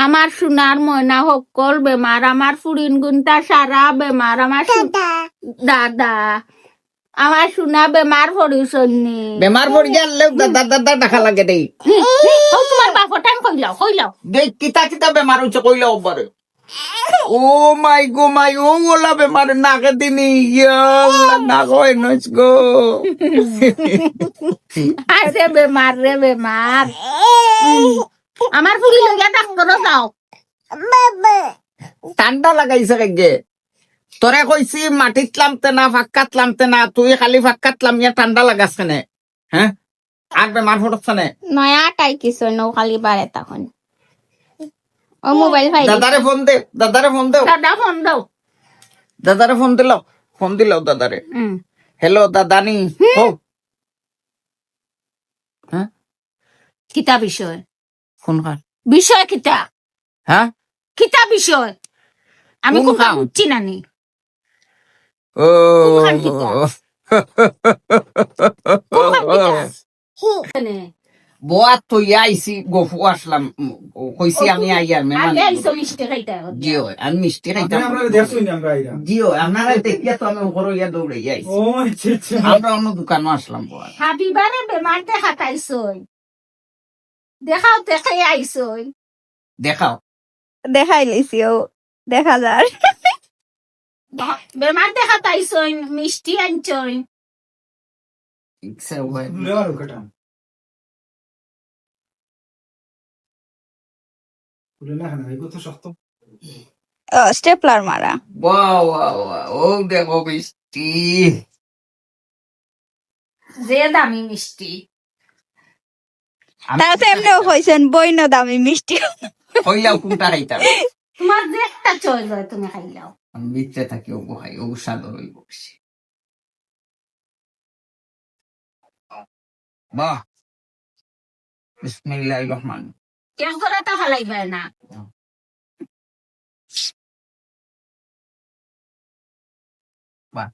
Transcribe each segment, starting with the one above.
আমার সোনার ময়না সকল বেমার, আমার ফুরিন গুনটা সারা বেমার, আমার দাদা আমার সোনা বেমার পড়িছনি বেমার পড়ি গেলে দাদা দাদা ডাকা লাগে দেই তোমার বাপটান কইলাও দেখ কিতা কিতা বেমার হচ্ছে কইলে ওবারে ও মাই গো মাই ও ওলা বেমার নাকে দিনি না কই নস গো আরে বেমার রে বেমার আমার ফুরি লগা ডাক্তার যাও ঠান্ডা লাগাইছে গে তোরে কইছি মাটিত লামতে না ফাক্কাত লামতে না তুই খালি ফাক্কাত লামিয়া ঠান্ডা লাগাস কেনে হ্যাঁ আর বেমার হচ্ছে না নয়া টাই কিছু নৌ খালি বারে তখন ও মোবাইল ফাইল দাদারে ফোন দে দাদারে ফোন দে দাদা ফোন দাও দাদারে ফোন দিল দাদারে হ্যালো দাদানি ও হ্যাঁ কিতা বিষয় ফোন কর বিষয় কিতা হ্যাঁ কিতা বিষয় আমি কোন কোনটা খাম? বুঝছি না নি ও কোনখান কিতা? কোনখান কিতা? এনে, বোয়া তো আইসি গফু আসলাম কইছি আমি আইয়ার আগে মেহমান আইসো মিষ্টি খাইতে হবে। জিও আমি মিষ্টি খাইতাম জিও আপনারা দেখিয়া তো আমি উপরে ইয়া দৌড়ে আইছি আমরা অন্য দোকানে আসলাম বোয়া হাবিবারে বেমারতে হাতাইছই দেখাও দেখাই আইছই দেখাও দেখাই লিছি ও দেখা যার বেমারতে হাতাইছই মিষ্টি আনছই ইচ্ছা হয় স্টেপলার মারা বাহ ও দেখো মিষ্টি যে দামি মিষ্টি তারা তো এমনিও হয়েছেন বইন দামি মিষ্টি হইলাও কোনটা খাইতাম তোমার যে একটা চয়েস হয় তুমি খাইলাও আমি মিথ্যে থাকি ও খাই ও স্বাদ হইব বেশি বাহ বিসমিল্লাহির রহমান কেউ করে তা ফালাইবে না বাহ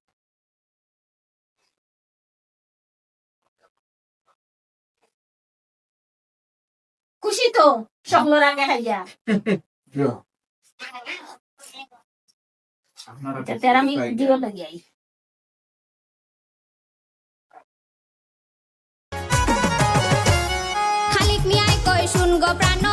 খুশি তো সকলের আগে খাইয়া আপনারা তেরা আমি জিরো লাগিয়াই খালিক মিয়াই কই শুন গো প্রাণ